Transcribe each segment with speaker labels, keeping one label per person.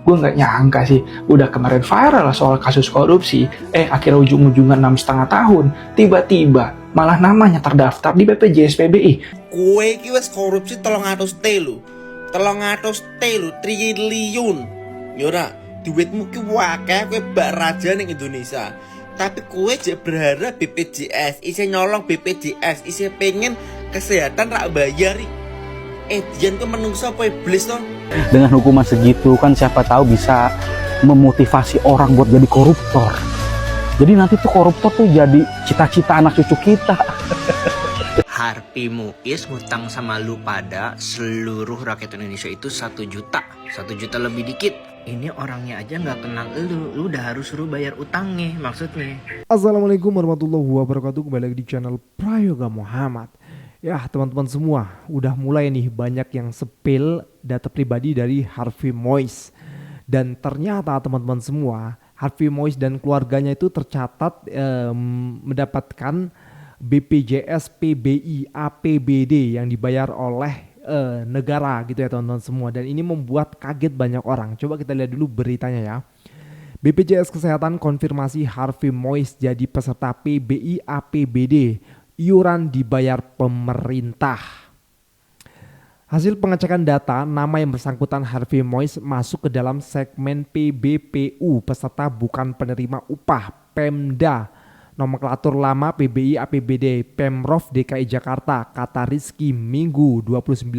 Speaker 1: Gue nggak nyangka sih, udah kemarin viral soal kasus korupsi, akhirnya ujung-ujungnya 6,5 tahun, tiba-tiba malah namanya terdaftar di BPJS PBI.
Speaker 2: Kue iki wis korupsi 300 triliun. Yora, duitmu ki wakeh kowe bak raja ning Indonesia. Tapi kue jek berharap BPJS isi nyolong BPJS isi pengen kesehatan rak bayar. Dian ke menungso apa iblis toh?
Speaker 3: Dengan hukuman segitu kan siapa tahu bisa memotivasi orang buat jadi koruptor. Jadi nanti tuh koruptor tuh jadi cita-cita anak cucu kita.
Speaker 4: Harvey Muiz ngutang sama lu pada seluruh rakyat Indonesia itu 1 juta. 1 juta lebih dikit. Ini orangnya aja nggak kenal lu udah harus suruh bayar utangnya maksudnya.
Speaker 5: Assalamualaikum warahmatullahi wabarakatuh. Kembali lagi di channel Prayoga Muhammad. Ya teman-teman semua, udah mulai nih banyak yang sepil data pribadi dari Harvey Muiz. Dan ternyata teman-teman semua, Harvey Muiz dan keluarganya itu tercatat mendapatkan BPJS PBI APBD yang dibayar oleh negara gitu ya teman-teman semua. Dan ini membuat kaget banyak orang. Coba kita lihat dulu beritanya ya. BPJS Kesehatan konfirmasi Harvey Muiz jadi peserta PBI APBD. Iuran dibayar pemerintah. Hasil pengecekan data, nama yang bersangkutan Harvey Muiz masuk ke dalam segmen PBPU, peserta bukan penerima upah, Pemda. Nomenklatur lama PBI APBD, Pemprov DKI Jakarta, kata Rizky Minggu 29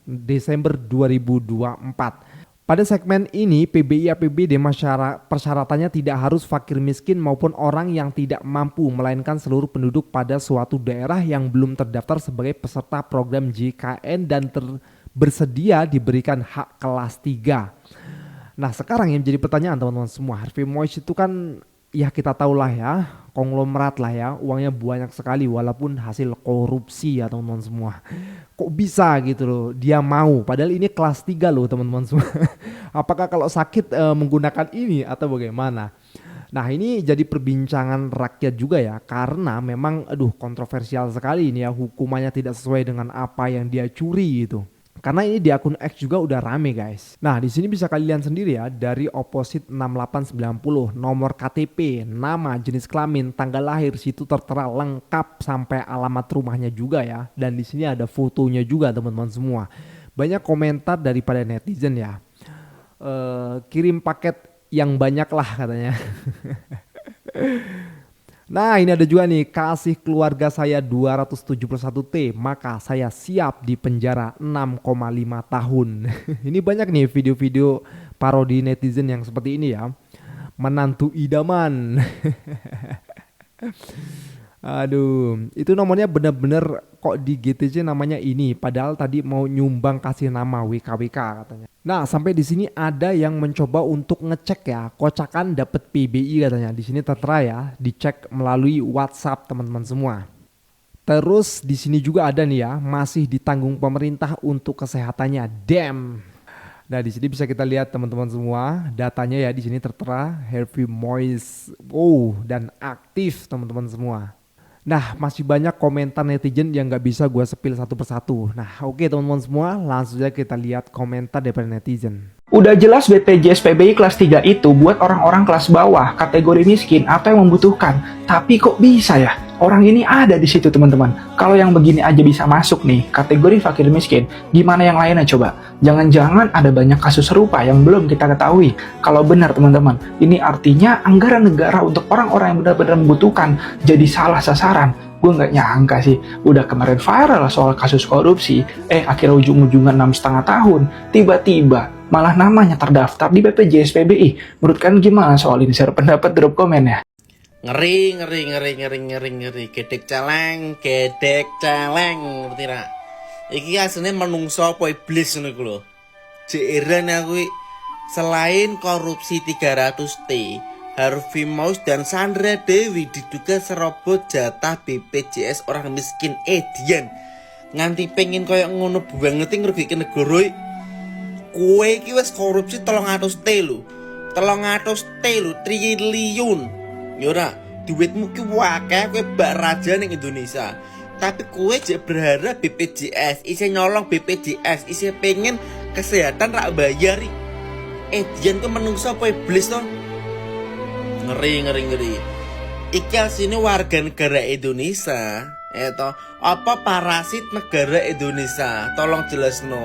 Speaker 5: Desember 2024. Pada segmen ini PBI APBD persyaratannya tidak harus fakir miskin maupun orang yang tidak mampu, melainkan seluruh penduduk pada suatu daerah yang belum terdaftar sebagai peserta program JKN dan bersedia diberikan hak kelas 3. Nah sekarang yang menjadi pertanyaan teman-teman semua, Harvey Muiz itu kan ya kita tahu lah ya, konglomerat lah ya, uangnya banyak sekali walaupun hasil korupsi ya teman-teman semua. Kok bisa gitu loh, dia mau, padahal ini kelas 3 loh teman-teman semua. Apakah kalau sakit menggunakan ini atau bagaimana? Nah ini jadi perbincangan rakyat juga ya, karena memang kontroversial sekali ini ya, hukumannya tidak sesuai dengan apa yang dia curi gitu. Karena ini di akun X juga udah rame guys. Nah di sini bisa kalian sendiri ya, dari Opposite 6890, nomor KTP, nama, jenis kelamin, tanggal lahir, situ tertera lengkap sampai alamat rumahnya juga ya. Dan di sini ada fotonya juga teman-teman semua. Banyak komentar daripada netizen ya. Kirim paket yang banyak lah katanya. Nah ini ada juga nih, kasih keluarga saya 271T maka saya siap di penjara 6,5 tahun. Ini banyak nih video-video parodi netizen yang seperti ini ya. Menantu idaman. Aduh, itu nomornya bener-bener kok di GTC namanya ini, padahal tadi mau nyumbang kasih nama WKWK katanya. Nah, sampai di sini ada yang mencoba untuk ngecek ya, kocakan dapat PBI katanya. Di sini tertera ya, dicek melalui WhatsApp teman-teman semua. Terus di sini juga ada nih ya, masih ditanggung pemerintah untuk kesehatannya. Damn. Nah, di sini bisa kita lihat teman-teman semua, datanya ya di sini tertera Harvey Muiz. Dan aktif teman-teman semua. Nah masih banyak komentar netizen yang gak bisa gue sepil satu persatu. Nah oke teman-teman semua, langsung saja kita lihat komentar daripada netizen.
Speaker 1: Udah jelas BPJS PBI kelas 3 itu buat orang-orang kelas bawah, kategori miskin atau yang membutuhkan. Tapi kok bisa ya? Orang ini ada di situ teman-teman. Kalau yang begini aja bisa masuk nih, kategori fakir miskin, gimana yang lainnya coba? Jangan-jangan ada banyak kasus serupa yang belum kita ketahui. Kalau benar teman-teman, ini artinya anggaran negara untuk orang-orang yang benar-benar membutuhkan jadi salah sasaran. Gue nggak nyangka sih, udah kemarin viral soal kasus korupsi, akhirnya ujung-ujungnya 6,5 tahun, tiba-tiba malah namanya terdaftar di BPJS PBI. Menurut kalian gimana soal ini? Share pendapat, drop komen ya.
Speaker 2: Ngeri. Gedek celeng, ngerti ra? Iki asline menungso apa iblis ngono iku lho. Jeeran aku selain korupsi 300T, Harvey Muiz dan Sandra Dewi diduga serobot jatah BPJS orang miskin. Dian nganti pengen koyo ngono banget ngrugike negara. Kowe iki wis korupsi 300T lho. 300T lho, triliun. Yora, duitmu ki wakeh kowe bak raja ning Indonesia. Tapi kowe jek berharap BPJS isi nyolong BPJS isi pengen kesehatan rak bayar. Edian tuh menungso apa iblis toh? Ngeri. Iki asine warga negara Indonesia, apa parasit negara Indonesia? Tolong jelasno.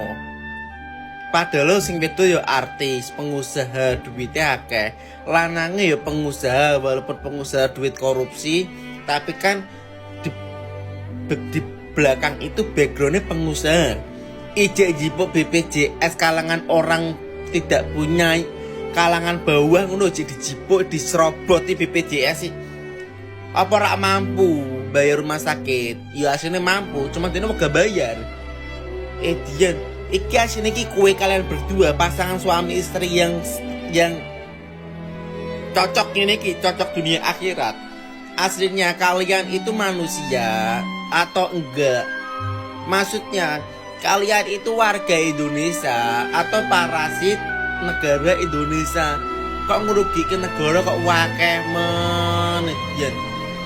Speaker 2: Padahal sing wedo ya artis, pengusaha, duitnya akeh. Lanange ya pengusaha, walaupun pengusaha duit korupsi, tapi kan di belakang itu backgroundnya pengusaha. Ijek-jipuk BPJS kalangan orang tidak punya, kalangan bawah ngono dijipuk diseroboti BPJS sih. Apa rak mampu bayar rumah sakit? Ya aslinya mampu, cuma dia gak bayar. Dian, iki aslinya iki kue kalian berdua pasangan suami istri yang cocok ini ki, cocok dunia akhirat. Aslinya kalian itu manusia atau enggak? Maksudnya kalian itu warga Indonesia atau parasit negara Indonesia? Kok ngerugikan negara kok wakeh men?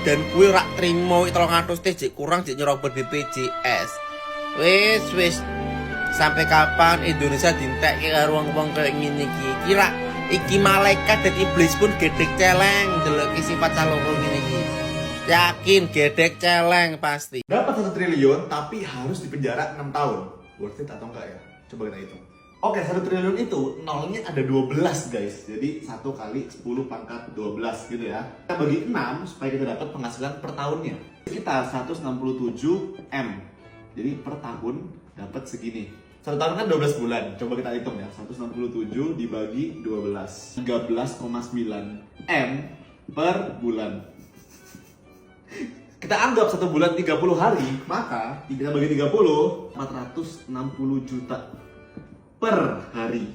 Speaker 2: Dan gue rak trimo 300 jek kurang jek nyerobot BPJS. Wis sampai kapan Indonesia dintek karo wong-wong kayak ngene iki? Kira iki malaikat dan iblis pun gedek celeng delok sifat caloro ngene iki. Yakin gedek celeng pasti.
Speaker 6: Dapat 1 triliun tapi harus dipenjara 6 tahun. Worth it atau enggak ya? Coba kita hitung. Oke, 1 triliun itu nolnya ada 12 guys. Jadi 1 kali 10 pangkat 12 gitu ya. Kita bagi 6 supaya kita dapat penghasilan per tahunnya. Kita 167 M. Jadi per tahun dapat segini. 1 tahun kan 12 bulan. Coba kita hitung ya. 167 dibagi 12. 13,9 M per bulan. Kita anggap 1 bulan 30 hari, maka kita bagi 30, 460 juta per hari.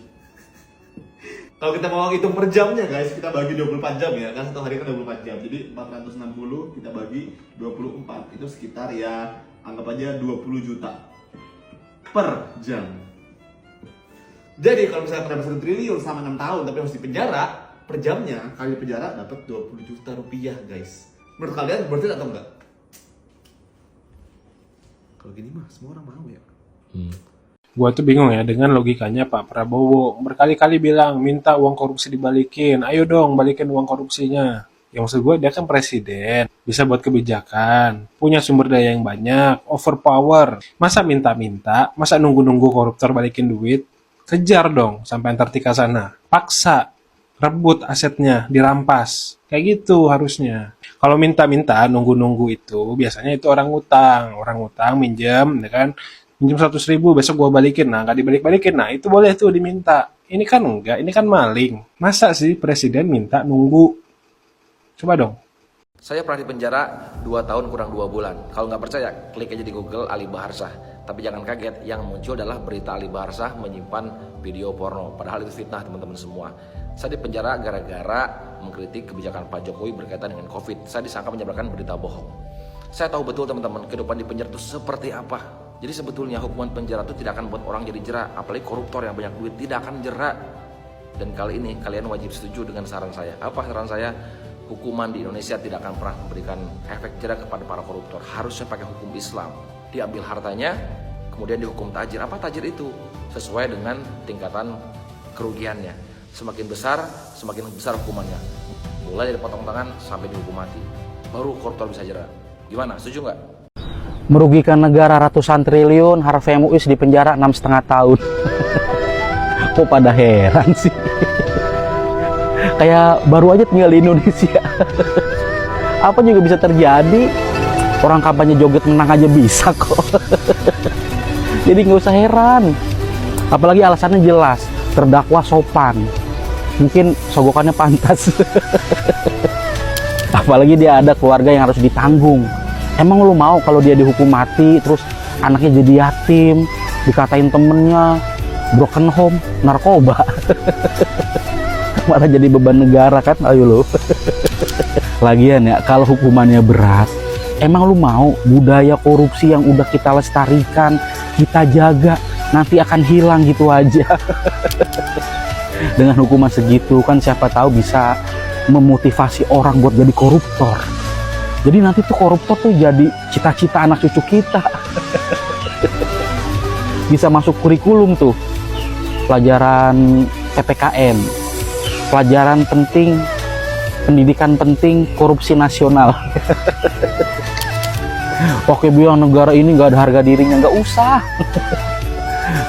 Speaker 6: Kalau kita mau hitung per jamnya guys, kita bagi 24 jam ya, kan 1 hari kan 24 jam. Jadi 460 kita bagi 24, itu sekitar ya anggap aja 20 juta per jam. Jadi kalau misalnya dapat 1 triliun sama 6 tahun tapi harus dipenjara, per jamnya kali penjara dapat 20 juta rupiah guys. Menurut kalian worth it atau enggak? Kalau gini mah semua orang mau ya.
Speaker 7: Gua tuh bingung ya dengan logikanya Pak Prabowo. Berkali-kali bilang minta uang korupsi dibalikin. Ayo dong balikin uang korupsinya. Ya maksud gue dia kan presiden. Bisa buat kebijakan. Punya sumber daya yang banyak. Overpower. Masa minta-minta? Masa nunggu-nunggu koruptor balikin duit? Kejar dong sampai Antartika sana. Paksa. Rebut asetnya. Dirampas. Kayak gitu harusnya. Kalau minta-minta nunggu-nunggu itu biasanya itu orang utang. Orang utang minjem ya kan. Minjem 100.000 besok gua balikin, nah nggak dibalik-balikin, nah itu boleh tuh diminta. Ini kan enggak, ini kan maling. Masa sih presiden minta nunggu? Coba dong.
Speaker 8: Saya pernah dipenjara 2 tahun kurang 2 bulan. Kalau nggak percaya, klik aja di Google Ali Baharsah. Tapi jangan kaget, yang muncul adalah berita Ali Baharsah menyimpan video porno. Padahal itu fitnah teman-teman semua. Saya dipenjara gara-gara mengkritik kebijakan Pak Jokowi berkaitan dengan COVID. Saya disangka menyebarkan berita bohong. Saya tahu betul teman-teman, kehidupan di penjara itu seperti apa. Jadi sebetulnya hukuman penjara itu tidak akan buat orang jadi jerak, apalagi koruptor yang banyak duit tidak akan jerak. Dan kali ini kalian wajib setuju dengan saran saya. Apa saran saya? Hukuman di Indonesia tidak akan pernah memberikan efek jerak kepada para koruptor. Harusnya pakai hukum Islam. Diambil hartanya, kemudian dihukum tajir. Apa tajir itu? Sesuai dengan tingkatan kerugiannya. Semakin besar hukumannya. Mulai dari potong tangan sampai dihukum mati. Baru koruptor bisa jerak. Gimana? Setuju nggak?
Speaker 3: Merugikan negara ratusan triliun, Harvey Muiz di penjara 6,5 tahun. Kok pada heran sih? Kayak baru aja tinggal di Indonesia. Apa juga bisa terjadi. Orang kampanye joget menang aja bisa kok. Jadi nggak usah heran. Apalagi alasannya jelas, terdakwa sopan. Mungkin sogokannya pantas. Apalagi dia ada keluarga yang harus ditanggung. Emang lu mau kalau dia dihukum mati, terus anaknya jadi yatim, dikatain temennya, broken home, narkoba. Malah jadi beban negara kan, ayo lu. Lagian ya, kalau hukumannya berat, emang lu mau budaya korupsi yang udah kita lestarikan, kita jaga, nanti akan hilang gitu aja. Dengan hukuman segitu kan siapa tahu bisa memotivasi orang buat jadi koruptor. Jadi nanti tuh koruptor tuh jadi cita-cita anak cucu kita. Bisa masuk kurikulum tuh. Pelajaran PPKN, pelajaran penting, pendidikan penting, korupsi nasional. Oke, bilang negara ini nggak ada harga dirinya, nggak usah.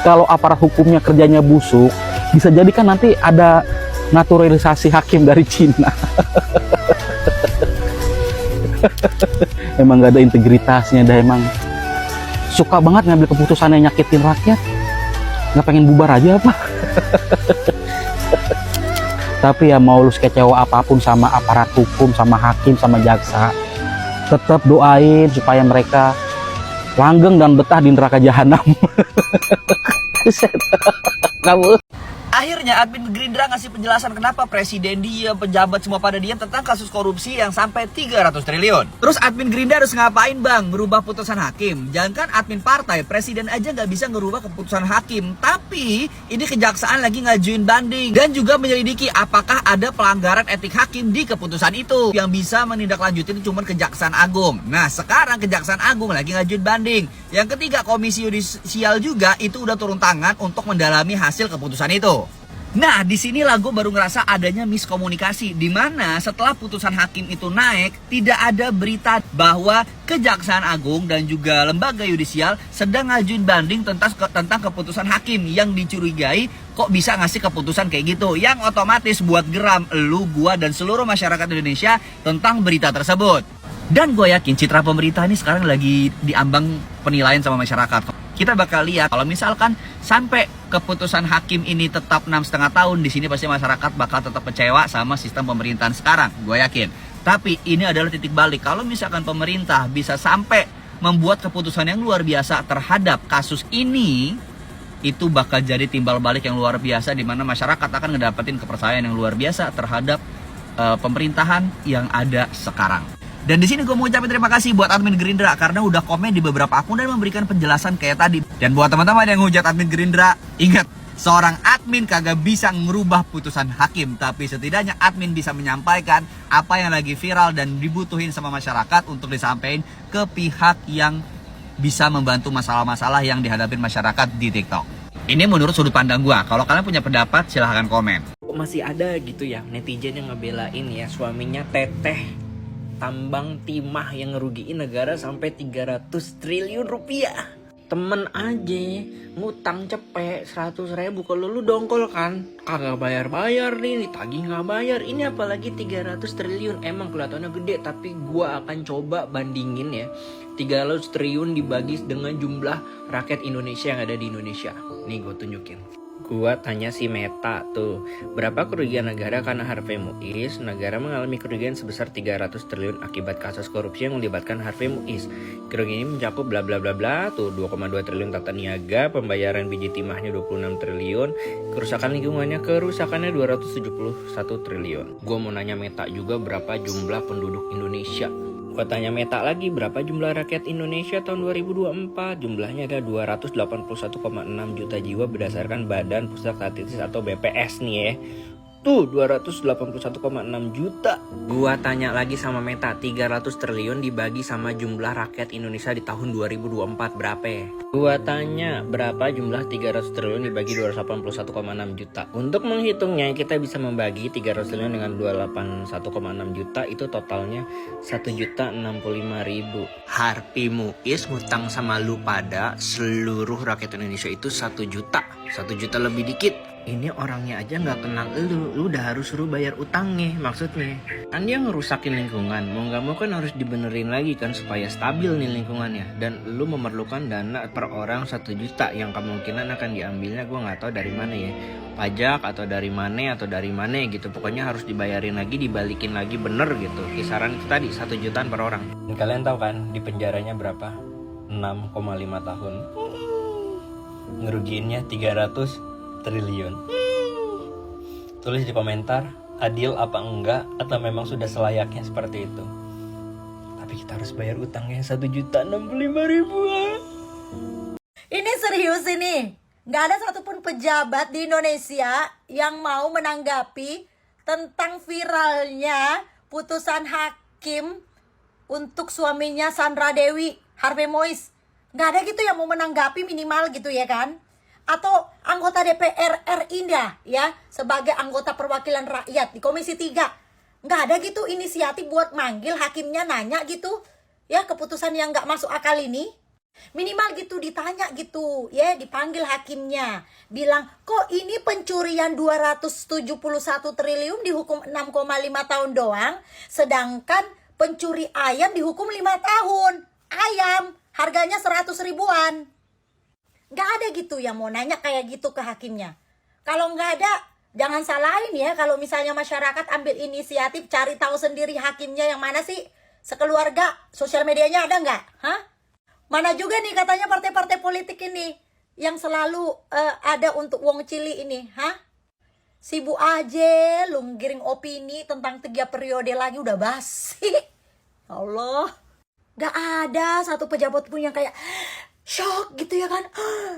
Speaker 3: Kalau aparat hukumnya kerjanya busuk, bisa jadi kan nanti ada naturalisasi hakim dari Cina. Emang nggak ada integritasnya, dah emang suka banget ngambil keputusan yang nyakitin rakyat. Nggak pengen bubar aja apa? Tapi ya mau lu kecewa apapun sama aparat hukum, sama hakim, sama jaksa, tetap doain supaya mereka langgeng dan betah di neraka jahanam. Kamu.
Speaker 9: Akhirnya admin Gerindra ngasih penjelasan kenapa presiden dia, pejabat semua pada diam tentang kasus korupsi yang sampai 300 triliun. Terus admin Gerindra harus ngapain bang? Merubah putusan hakim. Jangankan admin partai, presiden aja nggak bisa ngerubah keputusan hakim. Tapi ini kejaksaan lagi ngajuin banding dan juga menyelidiki apakah ada pelanggaran etik hakim di keputusan itu. Yang bisa menindaklanjutin cuma Kejaksaan Agung. Nah sekarang Kejaksaan Agung lagi ngajuin banding. Yang ketiga, Komisi Yudisial juga itu udah turun tangan untuk mendalami hasil keputusan itu. Nah, disinilah gue baru ngerasa adanya miskomunikasi, di mana setelah putusan hakim itu naik, tidak ada berita bahwa Kejaksaan Agung dan juga lembaga yudisial sedang ngajuin banding tentang keputusan hakim yang dicurigai kok bisa ngasih keputusan kayak gitu, yang otomatis buat geram elu, gua, dan seluruh masyarakat Indonesia tentang berita tersebut. Dan gue yakin citra pemerintah ini sekarang lagi diambang penilaian sama masyarakat. Kita bakal lihat kalau misalkan sampai keputusan hakim ini tetap 6,5 tahun, di sini pasti masyarakat bakal tetap kecewa sama sistem pemerintahan sekarang. Gue yakin. Tapi ini adalah titik balik. Kalau misalkan pemerintah bisa sampai membuat keputusan yang luar biasa terhadap kasus ini, itu bakal jadi timbal balik yang luar biasa, di mana masyarakat akan ngedapetin kepercayaan yang luar biasa terhadap pemerintahan yang ada sekarang. Dan di sini gue mau ucapin terima kasih buat admin Gerindra karena udah komen di beberapa akun dan memberikan penjelasan kayak tadi. Dan buat teman-teman yang ngehujat admin Gerindra, ingat, seorang admin kagak bisa ngerubah putusan hakim, tapi setidaknya admin bisa menyampaikan apa yang lagi viral dan dibutuhin sama masyarakat untuk disampaikan ke pihak yang bisa membantu masalah-masalah yang dihadapin masyarakat di TikTok. Ini menurut sudut pandang gue. Kalau kalian punya pendapat, silahkan komen.
Speaker 4: Masih ada gitu ya netizen yang ngebelain ya suaminya Teteh tambang timah yang ngerugiin negara sampai 300 triliun rupiah. Temen aja ngutang cepet 100.000, kalau lu dongkol kan kagak bayar-bayar nih, ditagih nggak bayar. Ini apalagi 300 triliun, emang kelihatannya gede, tapi gua akan coba bandingin ya 300 triliun dibagi dengan jumlah rakyat Indonesia yang ada di Indonesia. Nih gue tunjukin. Gua tanya si Meta tuh, berapa kerugian negara karena Harvey Muiz? Negara mengalami kerugian sebesar 300 triliun akibat kasus korupsi yang melibatkan Harvey Muiz. Kerugian ini mencakup bla bla bla bla tuh 2,2 triliun tata niaga, pembayaran biji timahnya 26 triliun, kerusakan lingkungannya 271 triliun. Gua mau nanya Meta juga berapa jumlah penduduk Indonesia. Gua tanya Meta lagi berapa jumlah rakyat Indonesia tahun 2024. Jumlahnya ada 281,6 juta jiwa berdasarkan Badan Pusat Statistik atau BPS nih ya. Tuh 281,6 juta. Gua tanya lagi sama Meta, 300 triliun dibagi sama jumlah rakyat Indonesia di tahun 2024 berapa? Gua tanya berapa jumlah 300 triliun dibagi 281,6 juta. Untuk menghitungnya kita bisa membagi 300 triliun dengan 281,6 juta, itu totalnya 1.065.000. Harvey Muiz ngutang sama lu pada seluruh rakyat Indonesia itu 1 juta. 1 juta lebih dikit. Ini orangnya aja nggak kenal lu udah harus suruh bayar utangnya, maksudnya kan dia ngerusakin lingkungan, mau nggak mau kan harus dibenerin lagi kan supaya stabil nih lingkungannya. Dan lu memerlukan dana per orang 1 juta yang kemungkinan akan diambilnya gue nggak tahu dari mana ya, pajak atau dari mana gitu, pokoknya harus dibayarin lagi, dibalikin lagi bener gitu. Kisaran itu tadi 1 jutaan per orang. Dan kalian tahu kan di penjaranya berapa? 6,5 tahun. Ngerugiinnya 300 triliun. Tulis di komentar, adil apa enggak, atau memang sudah selayaknya seperti itu. Tapi kita harus bayar utangnya 1.065.000.
Speaker 10: Ini serius ini. Nggak ada satupun pejabat di Indonesia yang mau menanggapi tentang viralnya putusan hakim untuk suaminya Sandra Dewi, Harvey Muiz. Nggak ada gitu yang mau menanggapi minimal gitu ya kan. atau anggota DPR RI ya, sebagai anggota perwakilan rakyat di Komisi 3. Nggak ada gitu inisiatif buat manggil hakimnya, nanya gitu, ya keputusan yang nggak masuk akal ini. Minimal gitu ditanya gitu, ya dipanggil hakimnya. Bilang, kok ini pencurian 271 triliun dihukum 6,5 tahun doang, sedangkan pencuri ayam dihukum 5 tahun. Ayam harganya 100 ribuan. Nggak ada gitu yang mau nanya kayak gitu ke hakimnya. Kalau nggak ada, jangan salahin ya kalau misalnya masyarakat ambil inisiatif cari tahu sendiri hakimnya yang mana sih. Sekeluarga, sosial medianya ada nggak? Hah? Mana juga nih katanya partai-partai politik ini yang selalu ada untuk wong cili ini, hah? Sibuk aja lu ngiring opini tentang 3 periode lagi udah basi. Allah. Gak ada satu pejabat pun yang kayak shock gitu ya kan.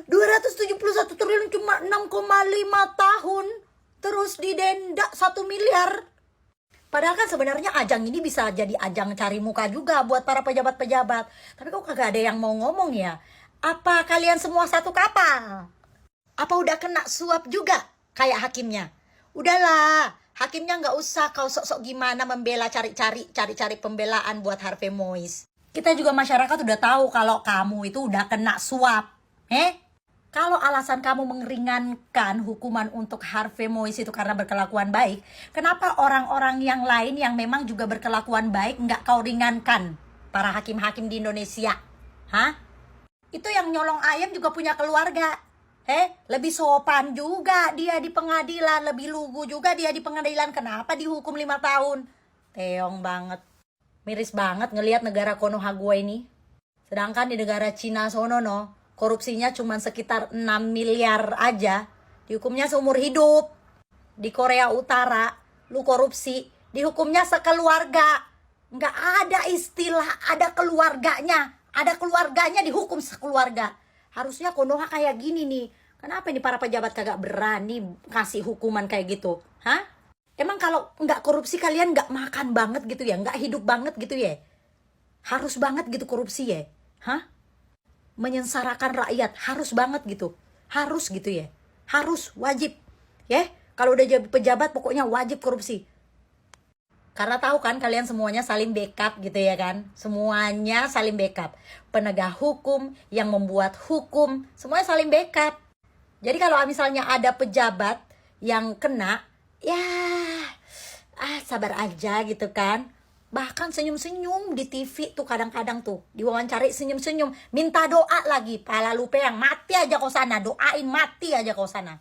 Speaker 10: 271 triliun cuma 6,5 tahun. Terus didenda 1 miliar. Padahal kan sebenarnya ajang ini bisa jadi ajang cari muka juga buat para pejabat-pejabat. Tapi kok kagak ada yang mau ngomong ya? Apa kalian semua satu kapal? Apa udah kena suap juga kayak hakimnya? Udahlah, hakimnya nggak usah kau sok-sok gimana membela cari-cari pembelaan buat Harvey Mois. Kita juga masyarakat udah tahu kalau kamu itu udah kena suap. Kalau alasan kamu mengeringankan hukuman untuk Harvey Mois itu karena berkelakuan baik, kenapa orang-orang yang lain yang memang juga berkelakuan baik nggak kau ringankan? Para hakim-hakim di Indonesia, hah? Itu yang nyolong ayam juga punya keluarga. Lebih sopan juga dia di pengadilan, lebih lugu juga dia di pengadilan. Kenapa dihukum 5 tahun? Teong banget. Miris banget ngelihat negara Konoha gue ini. Sedangkan di negara Cina sono no, korupsinya cuma sekitar 6 miliar aja. Dihukumnya seumur hidup. Di Korea Utara, lu korupsi, dihukumnya sekeluarga. Nggak ada istilah ada keluarganya. Ada keluarganya dihukum sekeluarga. Harusnya Konoha kayak gini nih. Kenapa nih para pejabat kagak berani kasih hukuman kayak gitu? Hah? Emang kalau nggak korupsi kalian nggak makan banget gitu ya? Nggak hidup banget gitu ya? Harus banget gitu korupsi ya? Hah? Menyengsarakan rakyat harus banget gitu. Harus gitu ya? Harus, wajib. Ya? Kalau udah jadi pejabat pokoknya wajib korupsi. Karena tahu kan kalian semuanya saling backup gitu ya kan. Semuanya saling backup. Penegak hukum, yang membuat hukum, semuanya saling backup. Jadi kalau misalnya ada pejabat yang kena, ya sabar aja gitu kan. Bahkan senyum-senyum di TV tuh kadang-kadang tuh. Diwawancari senyum-senyum. Minta doa lagi. Pala lupa yang mati aja kau sana. Doain mati aja kau sana.